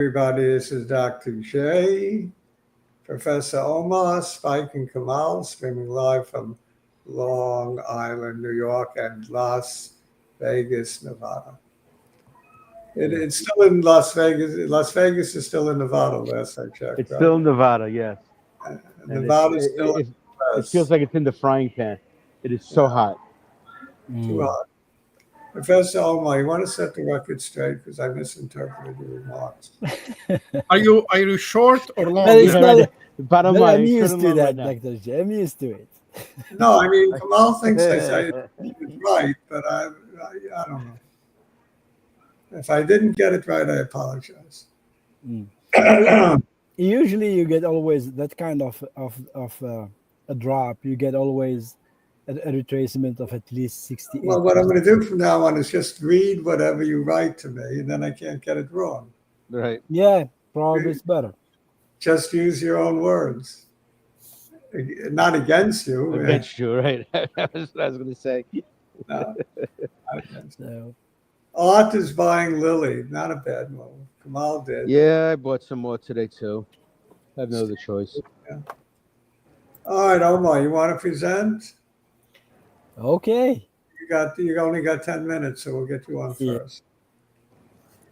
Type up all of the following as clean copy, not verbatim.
Everybody, this is Dr. J, Professor Omar, Spike and Kamal, streaming live from Long Island, New York, and Las Vegas, Nevada. It's still in Las Vegas. Las Vegas is still in Nevada, last I checked, It's right? still in Nevada, yes. And Nevada's still in the it feels US. like it's in the frying pan. It is so Yeah, hot. too hot. Professor Omar, you want to set the record straight because I misinterpreted your remarks. Are you short or But long? it's Yeah, not. right. Bottom But line, I'm it's short used and to long right that, now. Dr. J. I'm used to it. No, I mean, Kamal thinks I it's right, but I don't know. If I didn't get it right, I apologize. Usually, you get always that kind of a drop. You get always a retracement of at least 68. Well, what I'm going to do from now on is just read whatever you write to me, and then I can't get it wrong. Right. Yeah, probably it's better. Just use your own words, not against you. Against you, right? That's what I was going to say. No, not against you. So Art is buying Lily. Not a bad move. Kamal did. Yeah, I bought some more today, too. I have no other choice. Yeah. All right, Omar, you want to present? okay, You only got 10 minutes, so we'll get you on Yeah. first.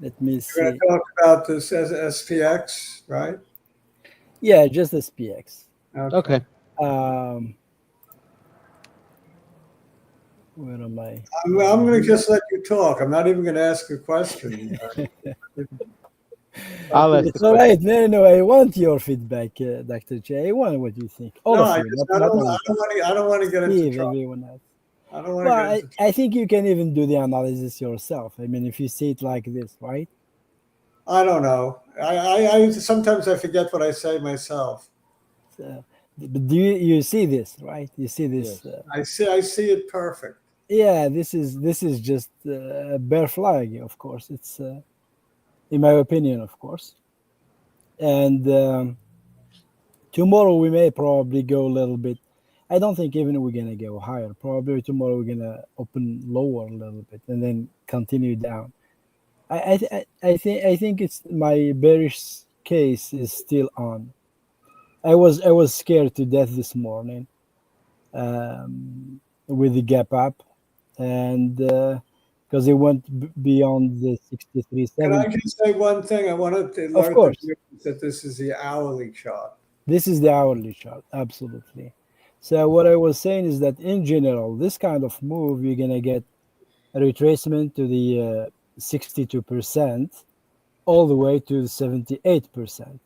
let me You're see. going to talk about this as SPX, right? Yeah, just SPX. Okay. Where am I? I'm going to just let you talk. I'm not even going to ask a question. I'll ask It's the all question. right. No, I want your feedback, Dr. J. I want what you think. All No, of I you, just not only I don't want to get into Steve, trouble. everyone else. I don't want to Well, get into trouble. I think you can even do the analysis yourself. I mean, if you see it like this, right? I don't know. I sometimes I forget what I say myself. So, but do you see this, right? You see this? Yes. I see it perfect. Yeah, this is just a bear flag, of course. It's in my opinion, of course. And tomorrow we may probably go a little bit. I don't think even we're gonna go higher. Probably tomorrow we're gonna open lower a little bit and then continue down. I think it's my bearish case is still on. I was scared to death this morning with the gap up, and because it went beyond the 63 Can I 70. just say one thing? I wanted to Of learn course, that this is the hourly chart. this is the hourly chart, absolutely. So what I was saying is that in general, this kind of move, you're gonna get a retracement to the 62% all the way to 78%.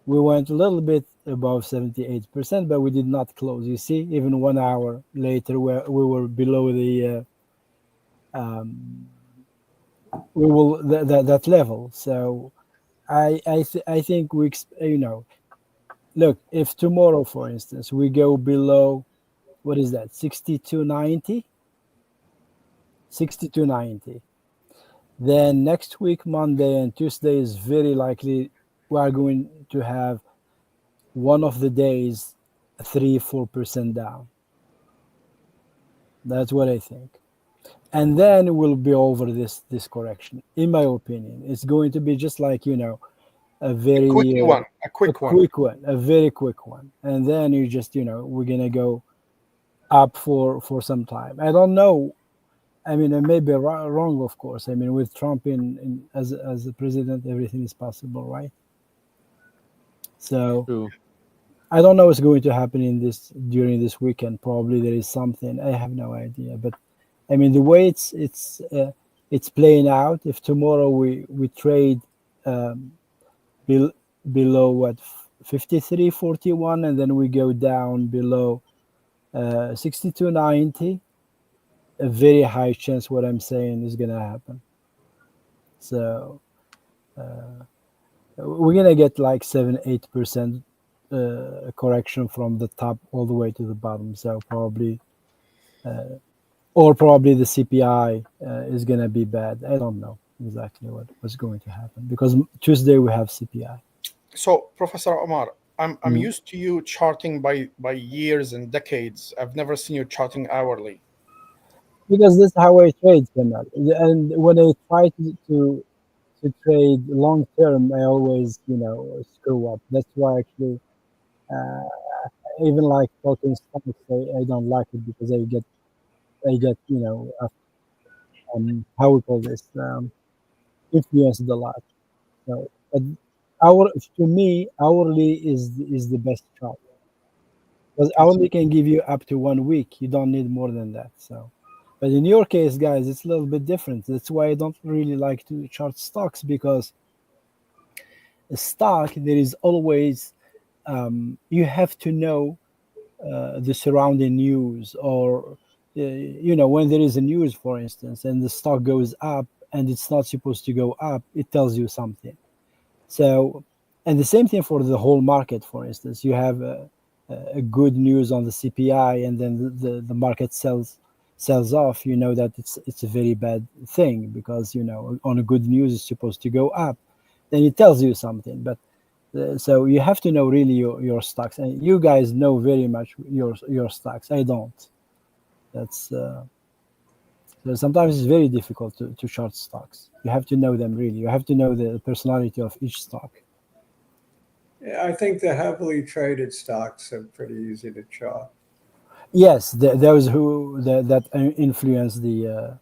We went a little bit above 78%, but we did not close. You see, even 1 hour later, we were below the we will that level. So I think look, if tomorrow, for instance, we go below, what is that, 62.90, 62.90. Then next week, Monday and Tuesday, is very likely we are going to have one of the days 3-4% down. That's what I think. And then we'll be over this correction. In my opinion, it's going to be just like a very A quick one. a very quick one. And then you just we're gonna go up for some time. I don't know. I mean, I may be wrong, of course. I mean, with Trump in as the president, everything is possible, right? So True. I don't know what's going to happen during this weekend. Probably there is something. I have no idea. But I mean, the way it's playing out. If tomorrow we trade below what 53.41, and then we go down below 62.90, a very high chance what I'm saying is gonna happen. So we're gonna get like 7-8% correction from the top all the way to the bottom. So probably the CPI is gonna be bad. I don't know exactly what's going to happen because Tuesday we have CPI. So, Professor Omar, I'm used to you charting by years and decades. I've never seen you charting hourly. Because this is how I trade, Kemal. And when I try to to trade long term, I always, screw up. That's why actually, uh, even like talking stocks, I don't like it because I get, how we call this, influenced a lot. So, but our to me, hourly is the best chart because That's hourly can give you up to 1 week. You don't need more than that. So, but in your case, guys, it's a little bit different. That's why I don't really like to chart stocks because a stock there is always you have to know the surrounding news or when there is a news for instance and the stock goes up and it's not supposed to go up, it tells you something. So, and the same thing for the whole market. For instance, you have a good news on the CPI, and then the market sells off. You know that it's a very bad thing because on a good news it's supposed to go up. Then it tells you something. But so you have to know really your stocks, and you guys know very much your stocks. I don't. That's so sometimes it's very difficult to chart stocks. You have to know them really. You have to know the personality of each stock. Yeah, I think the heavily traded stocks are pretty easy to chart. Yes, those that influence the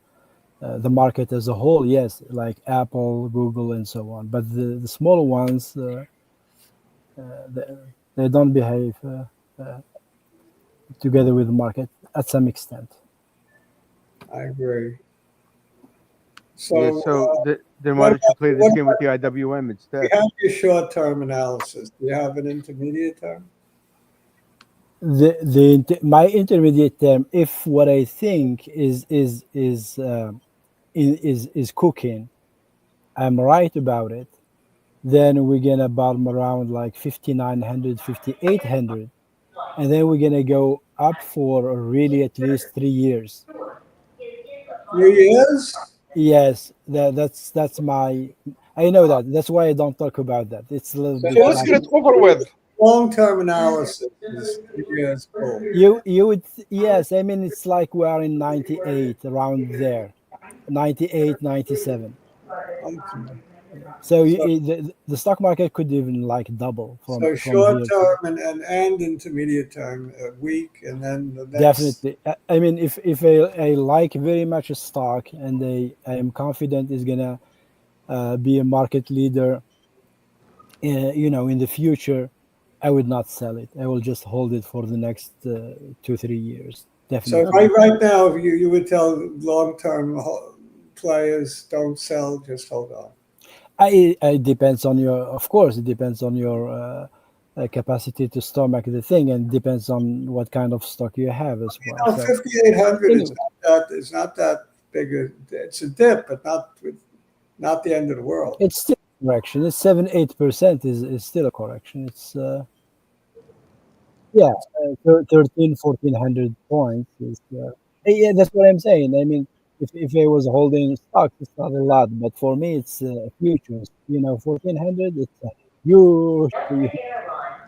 market as a whole. Yes, like Apple, Google, and so on. But the smaller ones, they, they don't behave together with the market at some extent. I agree. Yeah. So, So then why what don't you about play this what game with about the IWM you instead? have your short-term analysis? Do you have an intermediate term? My intermediate term, if what I think is cooking, I'm right about it, then we're gonna bottom around like 5,900, 5,800, and then we're gonna go up for really at least 3 years. 3 years? Yes, that's my. I know that. That's why I don't talk about that. It's a little So bit So let's like get it over with. long-term analysis is 3 years full. you would. Yes, I mean it's like we are in 98 around there, 98, 97. Okay. So So, the stock market could even like double from short here to term and intermediate term, a week, and then the next. definitely. I mean, if I like very much a stock and I am confident is gonna be a market leader, in the future, I would not sell it. I will just hold it for the next 2 3 years. So Definitely. right now, you would tell long-term players don't sell, just hold on. It depends on your, of course, it depends on your capacity to stomach the thing, and depends on what kind of stock you have as well. So 5,800 anyway, is not that big. It's a dip, but not the end of the world. it's still a correction. It's 7 8% is still a correction. It's yeah, 13 1400 points is yeah, that's what I'm saying. I mean, if I was holding stocks, it's not a lot, but for me, it's futures. 1400, it's a huge, huge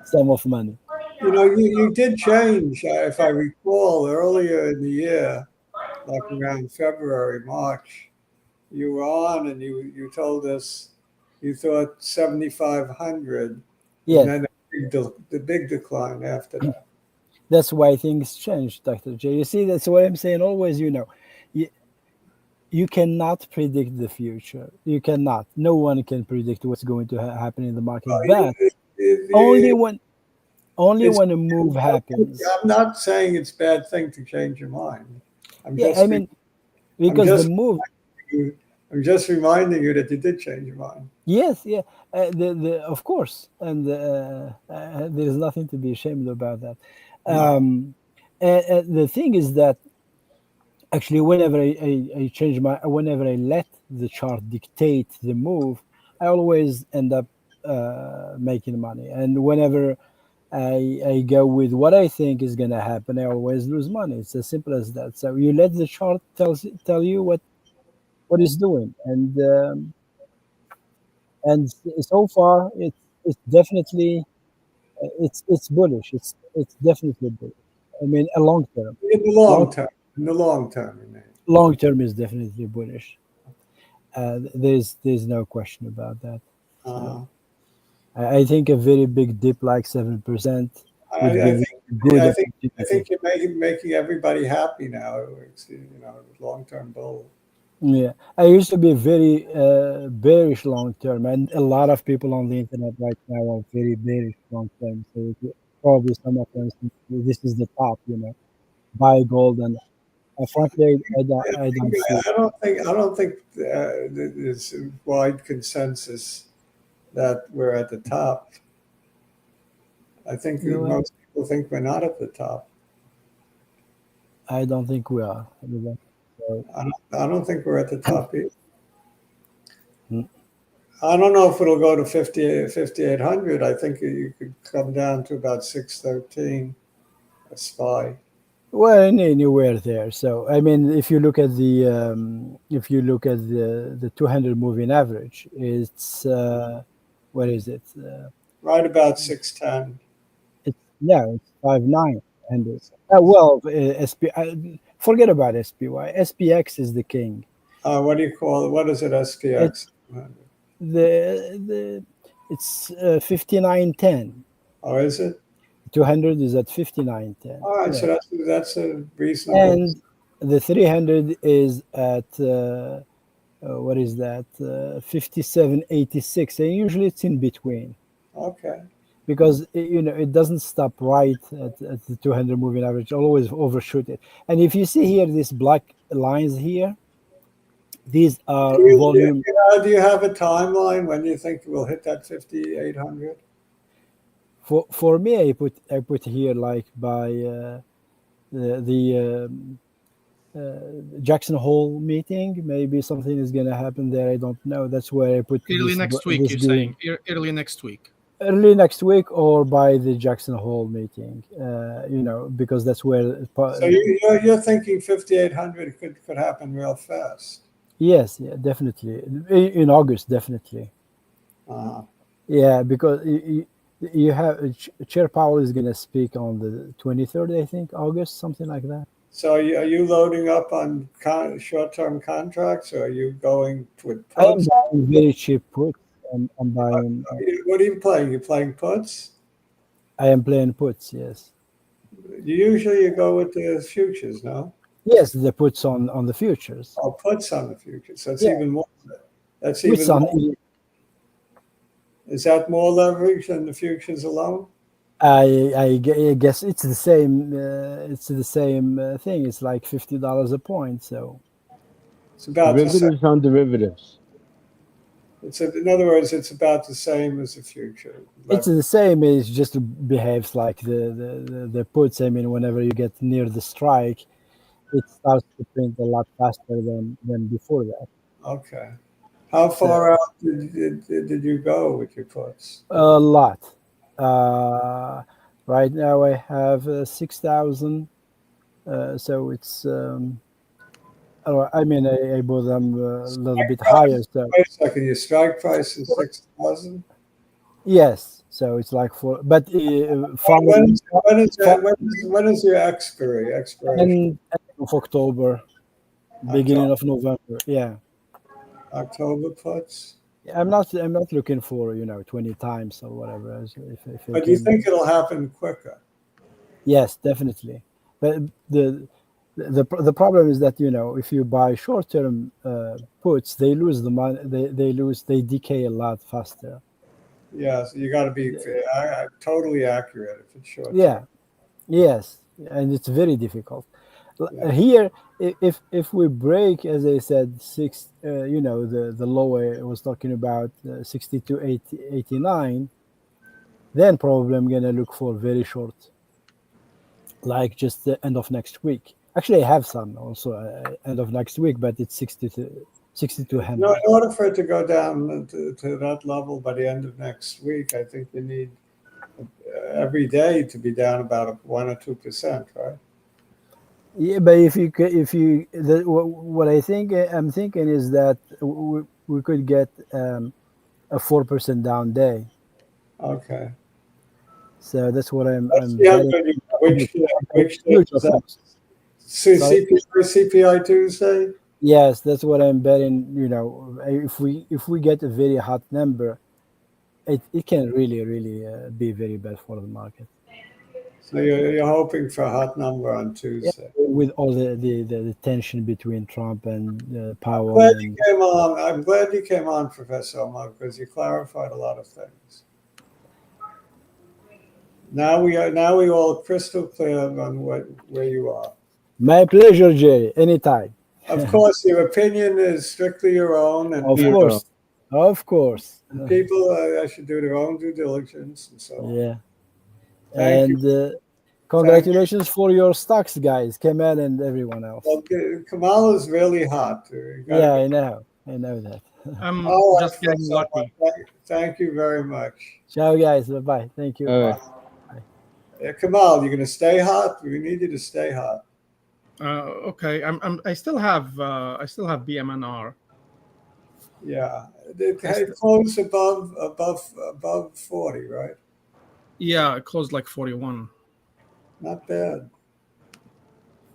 sum of money. You did change, if I recall, earlier in the year, like around February, March. You were on and you told us you thought 7,500, and Yes, then the big decline after that. that's why things change, Dr. J. You see, that's what I'm saying. Always, you, you cannot predict the future. You cannot. No one can predict what's going to happen in the market, but It- it- only it- when only it's, when a move happens. I'm not saying it's a bad thing to change your mind. I'm Yeah, I just mean, I'm because the just move. I'm just reminding you that you did change your mind. Yes, yeah, the of course, and there is nothing to be ashamed about that. No. The thing is that actually, whenever I let the chart dictate the move, I always end up making money, and whenever I go with what I think is gonna happen, I always lose money. It's as simple as that. So you let the chart tell you what it's doing, and so far it's definitely it's bullish. It's definitely bullish. I mean, a long term, In the long long term. In the long term, you mean. long term is definitely bullish. There's no question about that. Uh, So I think a very big dip like 7% would I give you think a good I opportunity. think you're making everybody happy now. It's, long term bull. Yeah, I used to be very bearish long term, and a lot of people on the internet right now are very bearish long term. So probably some of them think this is the top, buy gold, and frankly, I don't see it. I don't think there's a wide consensus that we're at the top. I think Well, most people think we're not at the top. I don't think we are. So, I don't think we're at the top either. mm. I don't know if it'll go to 5,800. I think you could come down to about 613 a spy. Well, anywhere there. So I mean, if you look at the 200 moving average, it's what is it? Right about 610. It's 5.9 and well, SP. Forget about SPY. SPX is the king. What do you call it? What is it? It SPX? the it's 59.10. Oh, is it? 200 is at 59.10. All right, Yeah, so that's a reasonable. and the 300 is at what is that? 57.86, and usually it's in between Okay. because it doesn't stop right at the 200 moving average. Always overshoot it. And if you see here, these black lines here, these are volume. Do you have a timeline when you think we'll hit that 5,800? For me, I put here like by the Jackson Hole meeting. Maybe something is gonna happen there. I don't know. That's where I put Early this next week, this you're green. saying? Early next week. Early next week or by the Jackson Hole meeting. Because that's where. So you're thinking 5,800 could happen real fast. Yes, yeah, definitely in August, definitely. Uh, Yeah, because you have Chair Powell is gonna speak on the 23rd, I think, August, something like that. so are you loading up on short-term contracts, or are you going with I am puts? buying very cheap puts. I'm buying. What are you playing? You playing puts? I am playing puts. Yes. You go with the futures, no? Yes, the puts on the futures. Oh, puts on the futures. That's Yeah, even more. That's puts even on. more. Is that more leverage than the futures alone? I guess it's the same. It's the same thing. It's like $50 a point. So It's about the same. Derivatives on derivatives. In other words, it's about the same as the future. it's the same. It just behaves like the puts. I mean, whenever you get near the strike, it starts to print a lot faster than before that. Okay. How So far out did you go with your puts? a lot. Uh, right now I have 6,000. So it's. I mean, I bought them a little bit higher. So Wait a second. Your strike price is 6,000. yes, so it's like but following When is your expiration? end of October, beginning October, of November. Yeah, October puts. I'm not looking for 20 times or whatever. If I But you can, think it'll happen quicker? yes, definitely. But the problem is that if you buy short term puts, they lose the money. They decay a lot faster. Yes, you got to be totally accurate if it's short term. Yeah. Yes, and it's very difficult. Yeah. Here, if we break, as I said, the low I was talking about, 62, 80, 89, then probably I'm gonna look for very short, like just the end of next week. Actually, I have some also end of next week, but it's 60 to No, 6,200. in order for it to go down to that level by the end of next week, I think you need every day to be down about 1 or 2%, right? Yeah, but what I'm thinking is that we could get a 4% down day. Okay. So that's what Let's I'm see how betting. good you are. Which day Huge is that? offense. Sorry. CPI Tuesday? Yes, that's what I'm betting. If we get a very hot number, it can really be very bad for the market. So you're hoping for a hot number on Yeah, Tuesday. with all the tension between Trump and Powell Glad and you came on. I'm glad you came on, Professor Omar, because you clarified a lot of things. Now we all crystal clear on where you are. my pleasure, Jay. Anytime. Of course, your opinion is strictly your own, and Of Zero. course, of course. people should do their own due diligence and so on. Yeah, Thank you. and Thank you. congratulations for your stocks, guys, Kemal and everyone else. Well, Kamal is really hot. You gotta Yeah, go. I know that. I'm All right, just getting Professor Omar, lucky. thank you very much. Ciao, guys. Bye bye. Thank you. All right. Kamal, you're going to stay hot? We need you to stay hot. Okay, I still have BMNR. Yeah. It closed above 40, right? Yeah, it closed like 41. Not bad.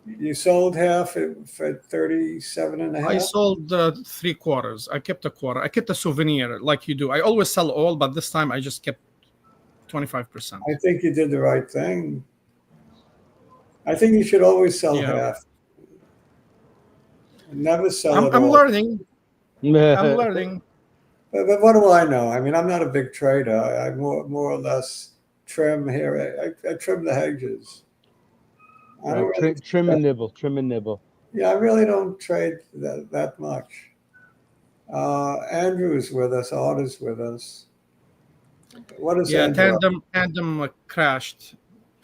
You sold half for 37 and a half? I sold 3/4. I kept a quarter. I kept a souvenir like you do. I always sell all, but this time I just kept 25%. I think you did the right thing. I think you should always sell Yeah. half. Never sell it I'm all. learning. I'm learning. But what do I know? I mean, I'm not a big trader. I more or less trim here. I trim the hedges. I don't Right. really, Trim and nibble. Trim and nibble. yeah, I really don't trade that much. Andrew is with us. Art is with us. What is Yeah, Andrew? tandem crashed.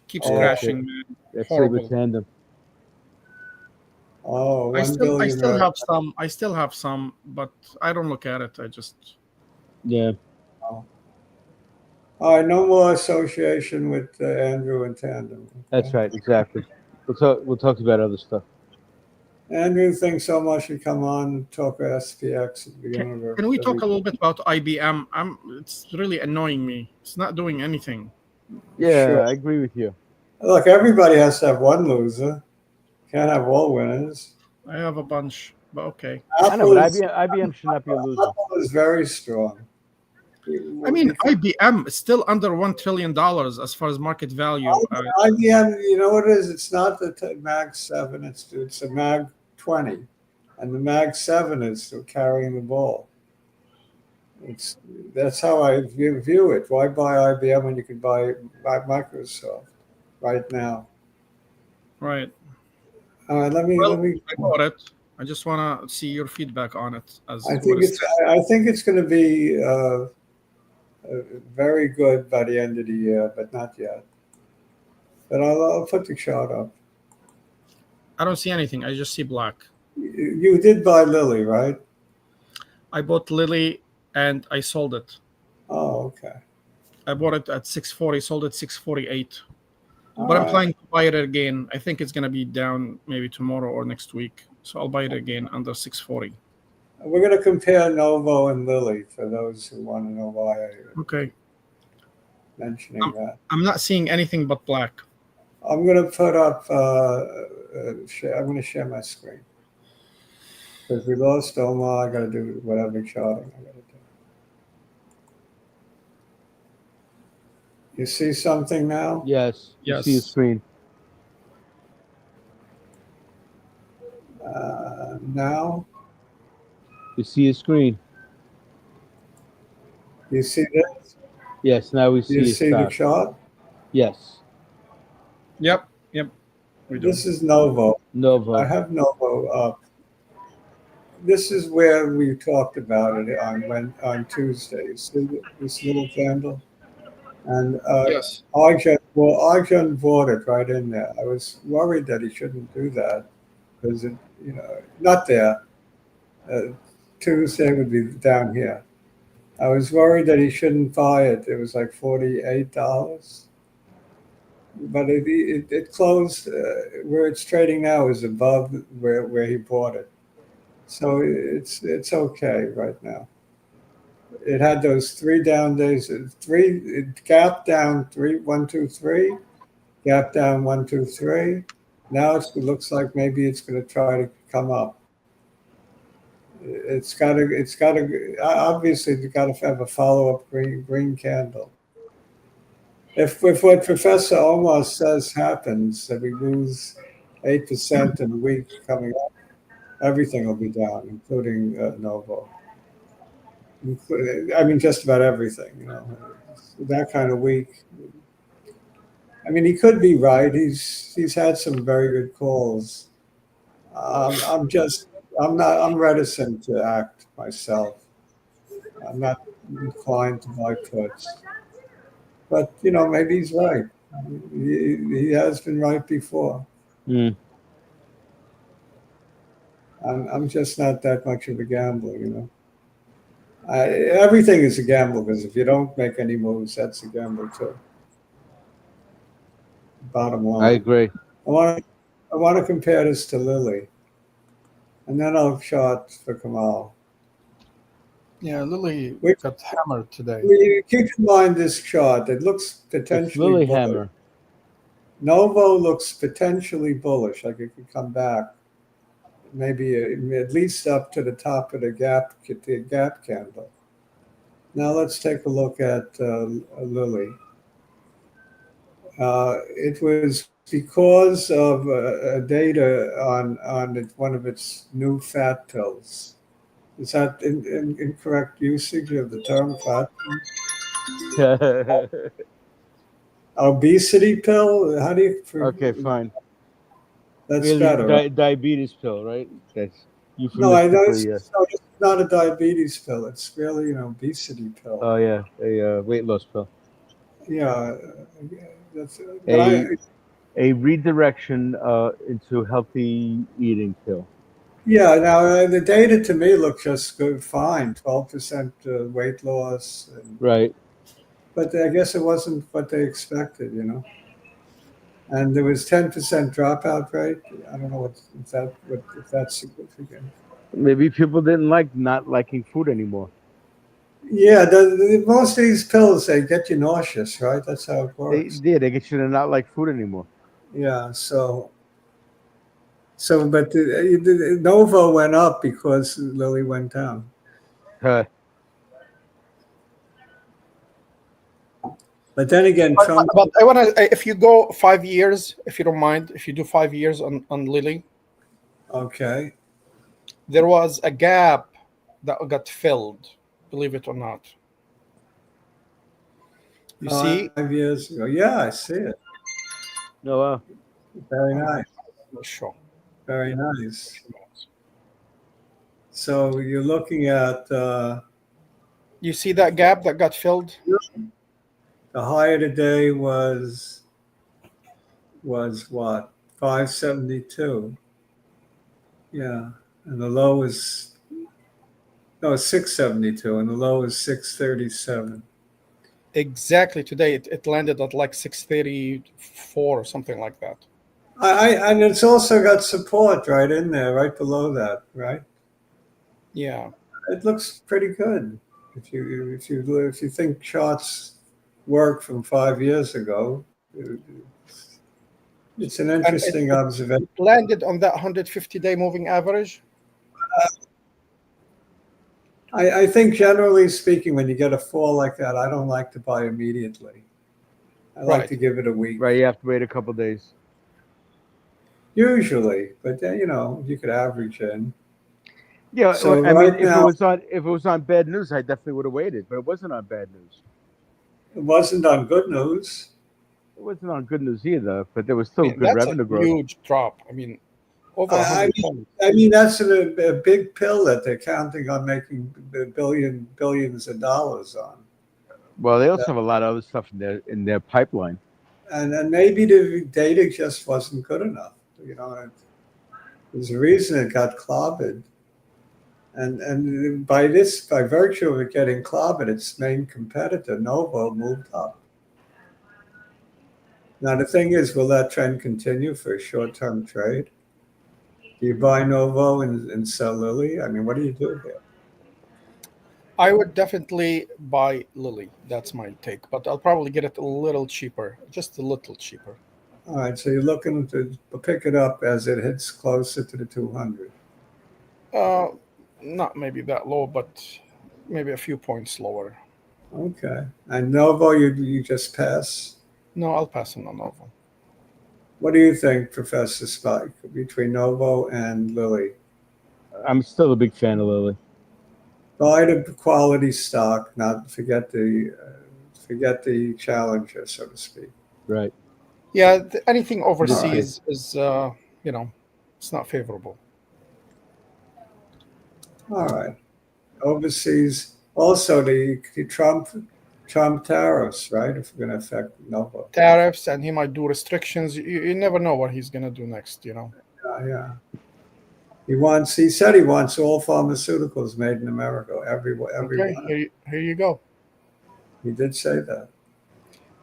Keeps Oh, crashing, man. That's Horrible. Saber Tandem. Oh, I 1 still billion. have some. I still have some, but I don't look at it. I just Yeah. All right, no more association with Andrew and Tandem. Okay? That's right. Exactly. We'll talk about other stuff. Andrew thinks Omar should come on and talk SPX at the beginning of can we talk every- a little bit about IBM? It's really annoying me. It's not doing anything. Yeah, Sure. I agree with you. Look, everybody has to have one loser. Can't have all winners. I have a bunch, but okay. I know, but Apple is, IBM should not be a loser. Apple is very strong. I mean, IBM is still under $1 trillion as far as market value. IBM, you know what it is? It's not the Mag 7, it's a Mag 20. And the Mag 7 is still carrying the ball. That's how I view it. Why buy IBM when you can buy Microsoft right now? Right. Let me. I bought it. I just want to see your feedback on it. I think it's going to be very good by the end of the year, but not yet. But I'll put the chart up. I don't see anything. I just see black. You did buy Lilly, right? I bought Lilly and I sold it. Oh, okay. I bought it at 640, sold it 648. All But I'm right. planning to buy it again. I think it's going to be down maybe tomorrow or next week. So I'll buy it again under 640. We're going to compare Novo and Lilly for those who want to know why I'm Okay. mentioning that. I'm not seeing anything but black. I'm going to put up. I'm going to share my screen because we lost Omar. I got to do whatever charting I got to do. You see something now? Yes. You Yes. see a screen. Now You see a screen. you see this? Yes. Now we Do you see a see the stock. chart? Yes. Yep. We do. This is Novo. Novo. I have Novo up. This is where we talked about it on Tuesday. See this little candle? And Yes. Arjun bought it right in there. I was worried that he shouldn't do that because not there. Tuesday would be down here. I was worried that he shouldn't buy it. It was like $48, but it closed where it's trading now is above where he bought it, so it's okay right now. It had those 3 down days. It gapped down 1, 2, 3, gap down 1, 2, 3. Now it looks like maybe it's going to try to come up. It's got to obviously it's got to have a follow-up green candle. If what Professor Omar says happens, that we lose 8% in a week coming up, everything will be down, including Novo. I mean, just about everything. You know, that kind of week. I mean, he could be right. He's had some very good calls. I'm reticent to act myself. I'm not inclined to buy puts, but you know, maybe he's right. He has been right before. Mm. I'm just not that much of a gambler, you know. Everything is a gamble because if you don't make any moves, that's a gamble too. Bottom I line. agree. I want to compare this to Lily, and then I'll chart for Kamal. Yeah, Lily Which, got hammered today. keep in mind this chart. It looks It's potentially bullish. Lilyhammer. Novo looks potentially bullish, like it could come back, maybe at least up to the top of the gap candle. Now let's take a look at Lilly. It was because of data on one of its new fat pills. Is that incorrect usage of the term fat pill? Obesity pill? How do you? Okay, fine. That's Really, better. Right? diabetes pill, right? That's No, I know euphemistically. it's not a diabetes pill. It's really an obesity pill. Oh yeah, a weight loss pill. Yeah, that's. But a redirection into healthy eating pill. yeah. Now the data to me look just good, fine. 12% weight loss. Right. But I guess it wasn't what they expected, you know. And there was 10% dropout rate. I don't know if that's significant. Maybe people didn't like not liking food anymore. Yeah, most of these pills they get you nauseous, right? That's how it works. They get you to not like food anymore. Yeah, but the Novo went up because Lilly went down. But then again, Trump. But I want to, if you go 5 years, if you don't mind, if you do 5 years on Lily, Okay. there was a gap that got filled, believe it or not. You see? 5 years ago. Yeah, I see it. No, Very nice. Sure. Very nice. So you're looking at You see that gap that got filled? the high of the day was what? 572. Yeah. And the low is 672 and the low is 637. Exactly. Today it landed at like 634 or something like that. And it's also got support right in there, right below that, right? Yeah. It looks pretty good. If you think charts work from 5 years ago, it's an interesting observation. It landed on that 150-day moving average. I think generally speaking, when you get a fall like that, I don't like to buy immediately. I like to give it a week. right. You have to wait a couple days. Usually, but then, you know, you could average in. Yeah, So I right mean, now, if it was on bad news, I definitely would have waited. But it wasn't on bad news. it wasn't on good news. It wasn't on good news either. But there was still good That's revenue a growth. huge drop. I mean, over I 100 mean that's a big pill that they're counting on making billions of dollars on. Well, they also have a lot of other stuff in their pipeline. And maybe the data just wasn't good enough. You know, there's a reason it got clobbered. And by virtue of it getting clobbered, its main competitor, Novo, moved up. Now the thing is, will that trend continue for a short-term trade? Do you buy Novo and sell Lilly? I mean, what do you do here? I would definitely buy Lily. That's my take, but I'll probably get it a little cheaper, just a little cheaper. All right, so you're looking to pick it up as it hits closer to the 200. not maybe that low, but maybe a few points lower. Okay. And Novo, you just pass. No, I'll pass on Novo. What do you think, Professor Spike, between Novo and Lilly? I'm still a big fan of Lilly. Buy the quality stock, not forget the challenger, so to speak. Right. Yeah, anything overseas is, it's not favorable. All right. Overseas, also the Trump tariffs, right? If we're going to affect Novo. Tariffs, and he might do restrictions. You never know what he's gonna do next. Yeah. He said he wants all pharmaceuticals made in America, every Okay, one. here you go. He did say that.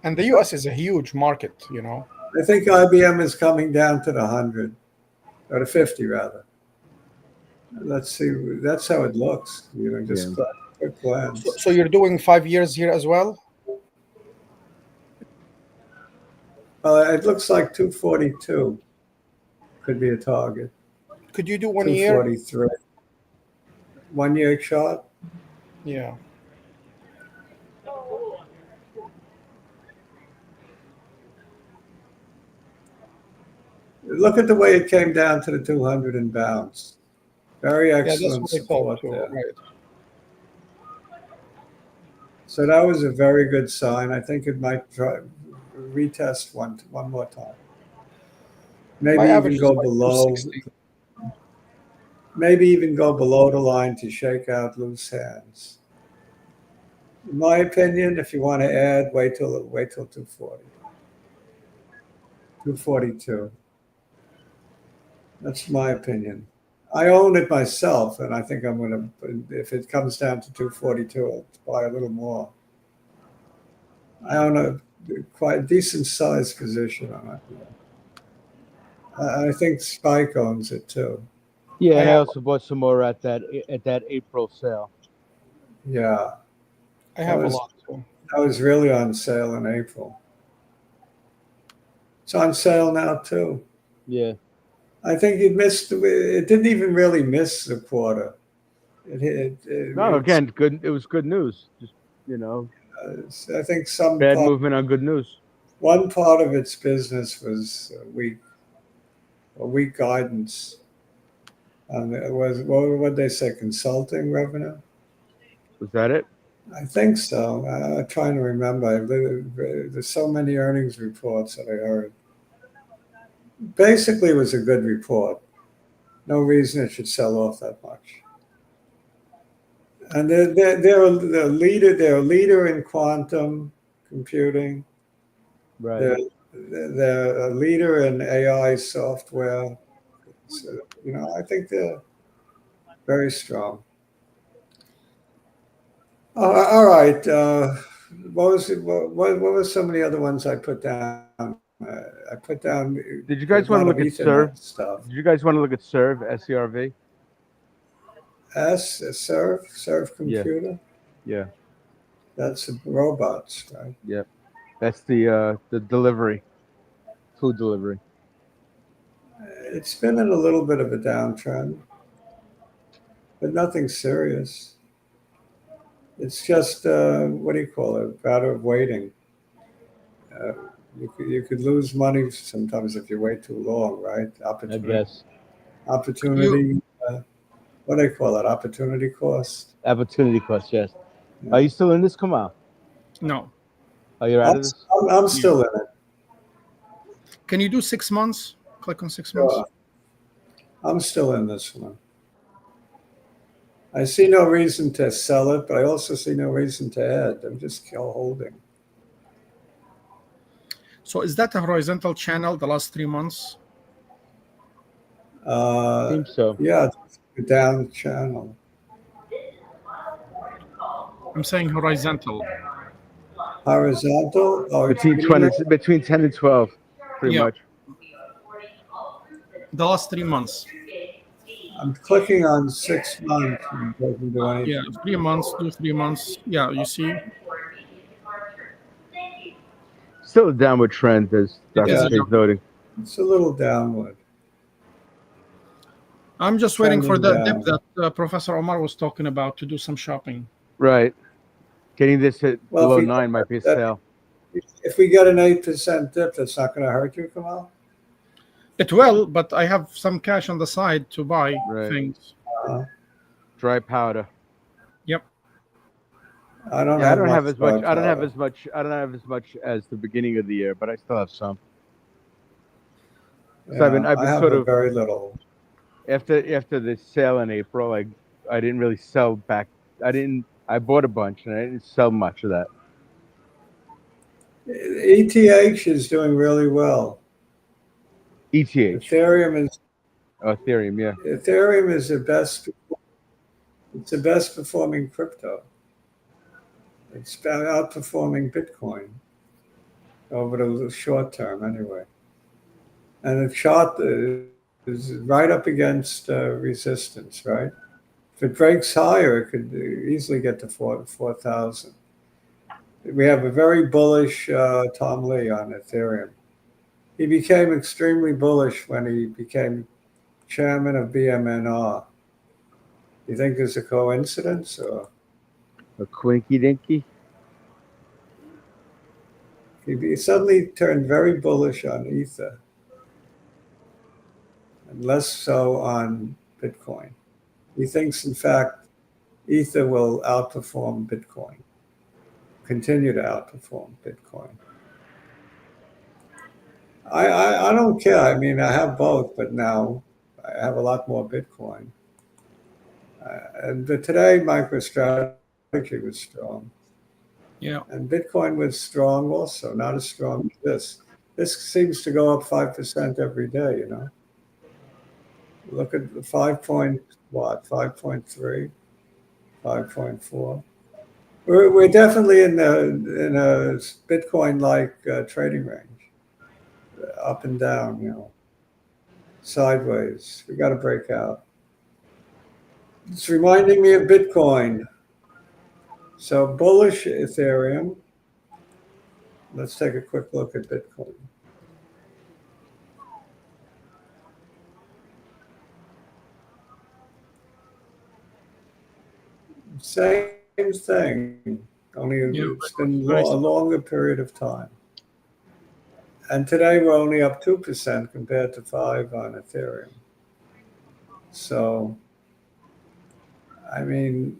And the U.S. is a huge market. I think IBM is coming down to the 100, or the 50 rather. Let's see. That's how it looks. Just quick glance. So you're doing 5 years here as well? It looks like 242 could be a target. Could you do 1 year? 243. 1 year chart. Yeah. Look at the way it came down to the 200 and bounced. Very excellent that's what I thought support too. there. Right. So that was a very good sign. I think it might retest one more time. My Maybe average even is go like below. 260. Maybe even go below the line to shake out loose hands. In my opinion, if you want to add, wait till 240. 242. That's my opinion. I own it myself, and I think I'm going to, if it comes down to 242, I'll buy a little more. I own a quite decent sized position on it. I think Spike owns it too. Yeah, and I have- also bought some more at that April sale. Yeah, I have a was- lot too. that was really on sale in April. It's on sale now too. Yeah. I think it missed. It didn't even really miss the quarter. No, again, good. It was good news. Just I think some bad part, movement on good news. one part of its business was weak guidance. It was what would they say? Consulting revenue. Was that it? I think so. I'm trying to remember. There's so many earnings reports that I heard. Basically, it was a good report. No reason it should sell off that much. And they're a leader. They're a leader in quantum computing. Right. They're a leader in AI software. So, I think they're very strong. All right. What was it? What were some of the other ones I put down? I put down. Did you guys want to look at Ethernet Serve? stuff? Did you guys want to look at Serve, SERV? Serve computer. Yeah. That's robots, right? Yep. That's the delivery, food delivery. It's been in a little bit of a downtrend, but nothing serious. It's just what do you call it? A matter of waiting. You could lose money sometimes if you wait too long, right? I guess. Opportunity. What do they call it? Opportunity cost. Opportunity cost. Yes. Yeah. Are you still in this? Come on. No. Oh, you're out of this? I'm still in it. Can you do 6 months? Click on 6 months. Sure. I'm still in this one. I see no reason to sell it, but I also see no reason to add. I'm just holding. So is that a horizontal channel the last 3 months? Seems so. Yeah, it's a down channel. I'm saying horizontal. Horizontal? Oh, Between 10 and 12, pretty Yeah. much. The last 3 months. I'm clicking on 6 months and it doesn't do anything. Yeah, 3 months, 3 months. Yeah, you see. Still a downward trend, as Dr. is a K's noting. It's a little downward. I'm just waiting for Trending that dip down. that Professor Omar was talking about to do some shopping. Right. Getting this hit Well, below if we 9 might be a that- sale. if we get an 8% dip, that's not going to hurt you, Kamal. It will, but I have some cash on the side to buy Right. things. Dry powder. Yep. I don't Yeah, I have don't have much as much. dry I don't have powder. as much. I don't have as much as the beginning of the year, but I still have some. So I've been I have sort of very little. after the sale in April. I didn't really sell back. I bought a bunch and I didn't sell much of that. ETH is doing really well. ETH. Ethereum is Ethereum. Yeah. Ethereum is the best. It's the best performing crypto. It's outperforming Bitcoin over the short term, anyway. And the chart is right up against resistance, right? If it breaks higher, it could easily get to 4,000. We have a very bullish Tom Lee on Ethereum. He became extremely bullish when he became chairman of bmrn. You think there's a coincidence, or A quinky dinky. he suddenly turned very bullish on Ether and less so on Bitcoin? He thinks, in fact, Ether will outperform Bitcoin, continue to outperform Bitcoin. I don't care. I mean, I have both, but now I have a lot more Bitcoin. But today, MicroStrategy was strong. Yeah. And Bitcoin was strong also, not as strong as this. This seems to go up 5% every day, you know. Look at the 5.3, 5.4. We're definitely in a Bitcoin-like trading range, up and down, you know, sideways. We got to break out. It's reminding me of Bitcoin. So bullish Ethereum. Let's take a quick look at Bitcoin. Same thing, only it's been a longer period of time. And today we're only up 2% compared to 5% on Ethereum. So, I mean,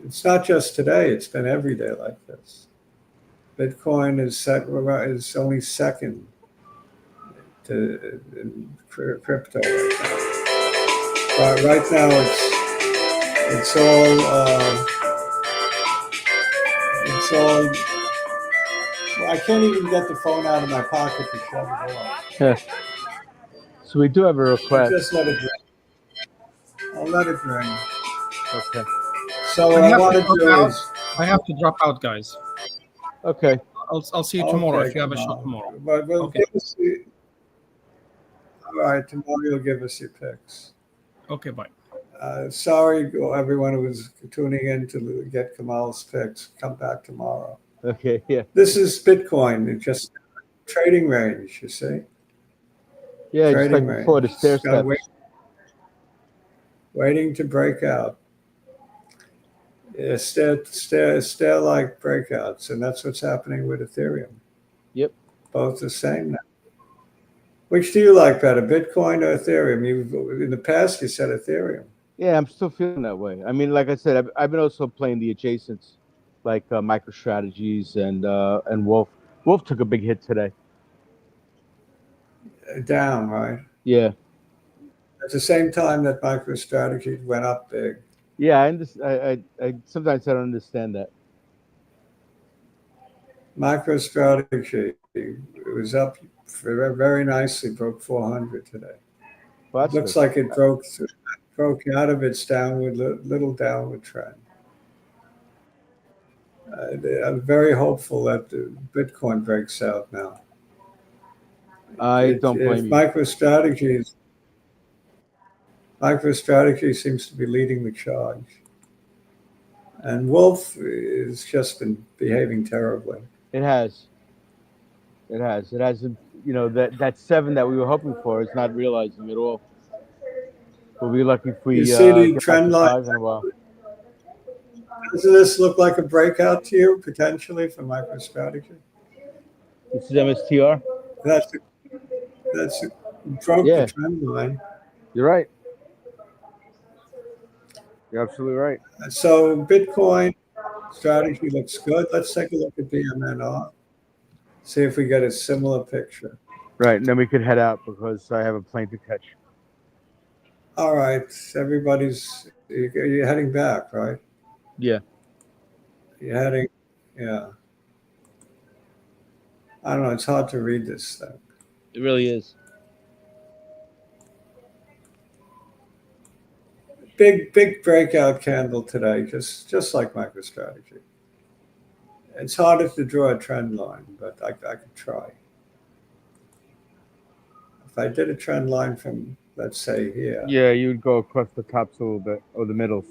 it's not just today, it's been every day like this. Bitcoin is only second to crypto right now. But right now it's all I can't even get the phone out of my pocket to shut it off. Yeah. So we do have a request. Just let it ring. I'll let it ring. Okay. So what I want to do is I have to drop out, guys. Okay. I'll see you tomorrow if you have a show tomorrow. But we'll Okay. All right, tomorrow you'll give us your picks. Okay, bye. Sorry, everyone who was tuning in to get Kamal's picks. Come back tomorrow. Okay. Yeah. This is Bitcoin. It's just trading range, you see. Yeah. Just Trading like before the range. stair It's gotta steps. waiting to break out. Stair-like breakouts, and that's what's happening with Ethereum. Yep. Both the same now. Which do you like better, Bitcoin or Ethereum? In the past, you said Ethereum. Yeah, I'm still feeling that way. I mean, like I said, I've been also playing the adjacents, like MicroStrategies and Wolf. Wolf took a big hit today. Down, right? Yeah. At the same time that MicroStrategy went up big. Yeah, I sometimes I don't understand that. MicroStrategy, it was up very nicely, broke 400 today. Well, Looks good. like it broke out of its little downward trend. I'm very hopeful that Bitcoin breaks out now. I don't blame you. MicroStrategy seems to be leading the charge. And Wolf has just been behaving terribly. It has. It has. It hasn't. You know, that 7 that we were hoping for is not realizing at all. We'll be lucky if we You see the get back trend to line? 5 in a while. Doesn't this look like a breakout to you, potentially, for MicroStrategy? This is MSTR. That's broke Yeah. the trend line. You're right. You're absolutely right. So Bitcoin strategy looks good. Let's take a look at bmrn. See if we get a similar picture. Right, and then we could head out because I have a plane to catch. All right, you're heading back, right? Yeah. You're heading, yeah. I don't know. It's hard to read this thing. It really is. Big breakout candle today, just like MicroStrategy. It's harder to draw a trend line, but I could try. If I did a trend line from, let's say, here. Yeah, you would go across the tops a little bit, or the middles.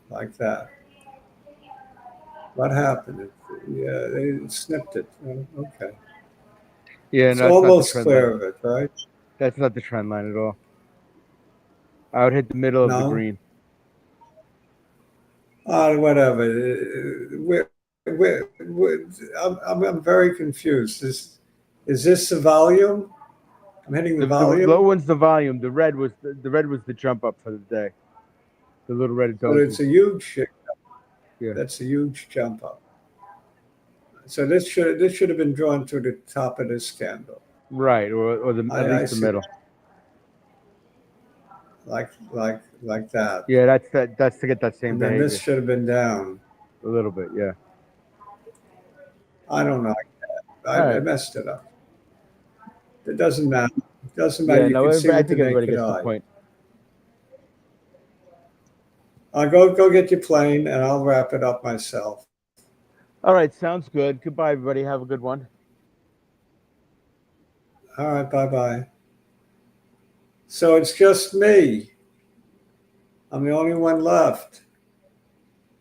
Like that. What happened? They snipped it. Oh, okay. Yeah, It's no, almost it's not the trend clear line. of it, right? That's not the trend line at all. I would hit the middle of the No? green. Whatever. I'm very confused. Is this the volume? I'm hitting the The volume. low one's the volume. The red was the jump up for the day. The little red But doji. it's a huge. Yeah. That's a huge jump up. So this should have been drawn to the top of this candle. Right, or at least the see. middle. Like that. Yeah, that's to get that same And then behavior. this should have been down. A little bit, yeah. I don't know. I Right. messed it up. It doesn't matter. It doesn't matter. Yeah, You no, can see I with the think everybody naked gets the eye. point. I'll go get your plane, and I'll wrap it up myself. All right, sounds good. Goodbye, everybody. Have a good one. All right, bye-bye. So it's just me. I'm the only one left,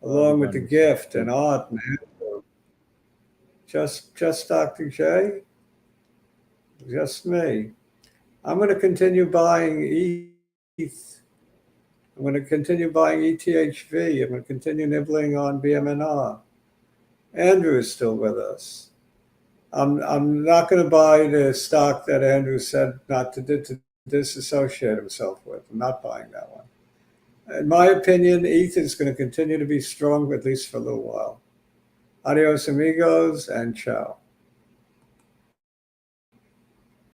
along with the gift and Art and Andrew. Just Dr. J? Just me. I'm going to continue buying ETH. I'm going to continue buying ETHV. I'm going to continue nibbling on BMNR. Andrew is still with us. I'm not going to buy the stock that Andrew said not to disassociate himself with. I'm not buying that one. In my opinion, ETH is going to continue to be strong, at least for a little while. Adios, amigos, and ciao.